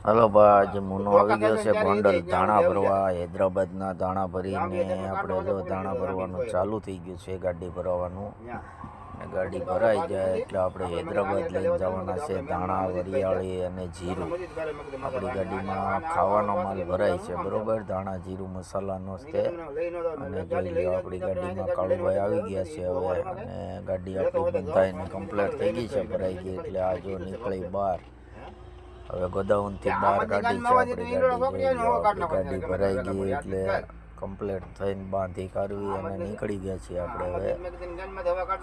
Hello ભાઈ, આજે મુનો આવી ગયો છે ગોંડલ ધાણા ભરવા. હૈદરાબાદના ધાણા ભરીને આપણે જો ધાણા ભરવાનું ચાલુ થઈ ગયું છે, ગાડી ભરાવાનું. ગાડી ભરાઈ જાય એટલે આપણે હૈદરાબાદ લઈને જવાના છે ધાણા, વરિયાળી અને જીરું. આપણી ગાડીમાં ખાવાનો માલ ભરાય છે, બરોબર. ધાણા, જીરું, મસાલાનો છે. અને જોઈ લો, આપણી ગાડીમાં કાળુભાઈ આવી ગયા છે હવે. અને ગાડી આપણી બંધાઈને કમ્પ્લીટ થઈ ગઈ છે, ભરાઈ ગઈ. એટલે આ જો નીકળી બહાર. હવે ગોદાઉનથી બહાર કાઢી છે આપણી ગાડી ભરાઈ ગઈ એટલે કમ્પ્લીટ થઈને બાંધી કાઢવી અને નીકળી ગયા છીએ આપણે.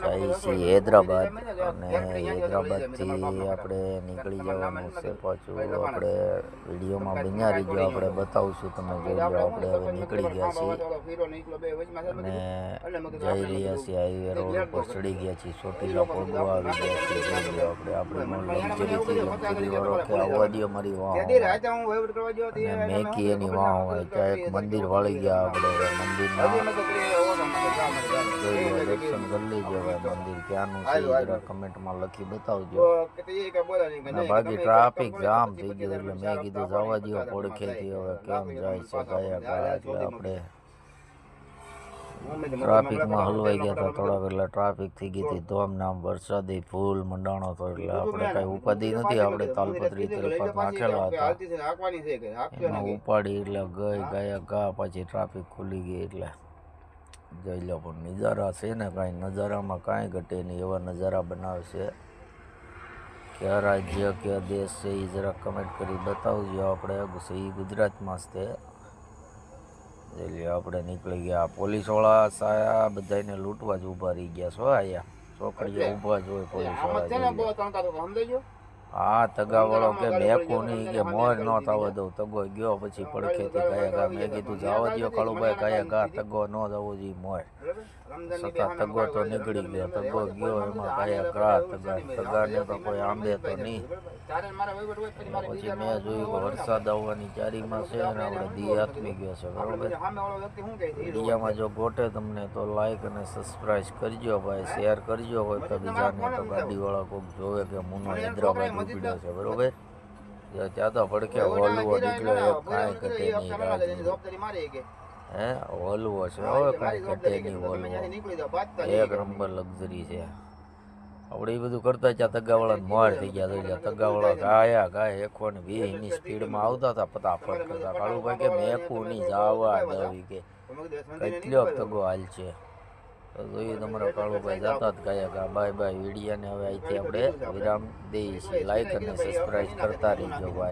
હવે જઈએ છીએ હૈદરાબાદ અને હૈદરાબાદથી આપણે નીકળી જવાનું છે. પાછું આપણે વિડીયોમાં બન્યા રહીજો, આપણે બતાવશું. તમે જોઈ લો, આપણે હવે નીકળી ગયા છીએ અને જઈ રહ્યા છીએ હાઈવે રોડ ઉપર. ચડી ગયા છીએ, ચોટીલા પોગવા આવી ગયા છીએ. જોઈ લો, આપણે આપણી લક્ઝરી વાળો કે આવવા દો મારી વાહ, મેકી એની વાહ હોય. ત્યાં એક મંદિર વાળી ગયા આપણે. મંદિરમાં જોઈ લો, દર્શન કરી લેજો. મંદિર ક્યાંનું છે જરા કમેન્ટમાં લખી બતાવજો. અને બાકી ટ્રાફિક જામ થઈ ગયો એટલે મેં કીધું જવા દો પડખેથી. હવે કેમ જાય છે ગયા એટલે આપણે ટ્રાફિકમાં હલવાઈ ગયા હતા થોડાક, એટલે ટ્રાફિક થઈ ગઈ હતી ધોમધામ. વરસાદે ફૂલ મંડાણો હતો એટલે આપણે કાંઈ ઉપાધિ નથી. આપણે તાલપત્રી તરફત નાખેલા હતા, એમાં ઉપાડી એટલે ગયા ગા. પછી ટ્રાફિક ખુલી ગઈ એટલે જોઈ લો. પણ નજારા છે ને, કાંઈ નજારામાં કાંઈ ઘટે નહીં એવા નજારા બનાવશે. કયા રાજ્ય કયા દેશ છે એ જરા કમેન્ટ કરી બતાવજો. આપણે ગુજરાતમાં જ તે આપણે નીકળી ગયા. પોલીસવાળા સાયા બધાને લૂંટવા જ ઊભા રહી ગયા છો. આયા છોકરીઓ ઊભા જ હોય પોલીસવાળા. હા, તગાવાળો કે મેકું નહીં કે મોર ન થવા દઉં. તગો ગયો પછી પડખેથી ગયા ગા. મેં કીધું જવા દો કાળુભાઈ, ગયા ગા. તગો ન જવો જોઈએ મોર, છતાં તગો તો નીકળી ગયો. તગો ગયો એમાં ગયા ગા. તગાને તો કોઈ આંબે તો નહીં. પછી મેં જોયું કે વરસાદ આવવાની તૈયારીમાં છે અને આપણે દી આથમી ગયો છે, બરોબર. વિડીયામાં જો ગોઠે તમને તો લાઈક અને સબસ્ક્રાઈબ કરજો ભાઈ, શેર કરજો. હોય તો બીજાને તો ગાડીવાળા કોઈક જોવે કે મુનો હૈદરાબાદ ઉપડ્યો છે, બરોબર. ત્યાં તો પડખે વોલ્વો નીકળ્યો, કાંઈ ઘટે નહીં. હે, વોલ્વો છે હવે, કાંઈ ઘટે નહીં. વોલ્વો એક નંબર લક્ઝરી છે. આપણે એ બધું કરતા ત્યાં તગાવાળાને મોર થઈ ગયા. તગાવાળા ગાયા 120ની સ્પીડમાં આવતા હતા, ફટાફટ કરતા. કાળુભાઈ કે મેકું નહીં જવા દવી કે કેટલો તગો હાલ છે. તો જોઈએ તમારા કાળુભાઈ જતા જ ગયા ગા. Bye bye. વિડીયાને હવે અહીંથી આપણે વિરામ દઈએ છીએ. લાઈક અને સબસ્ક્રાઈબ કરતા રહીજો ભાઈ.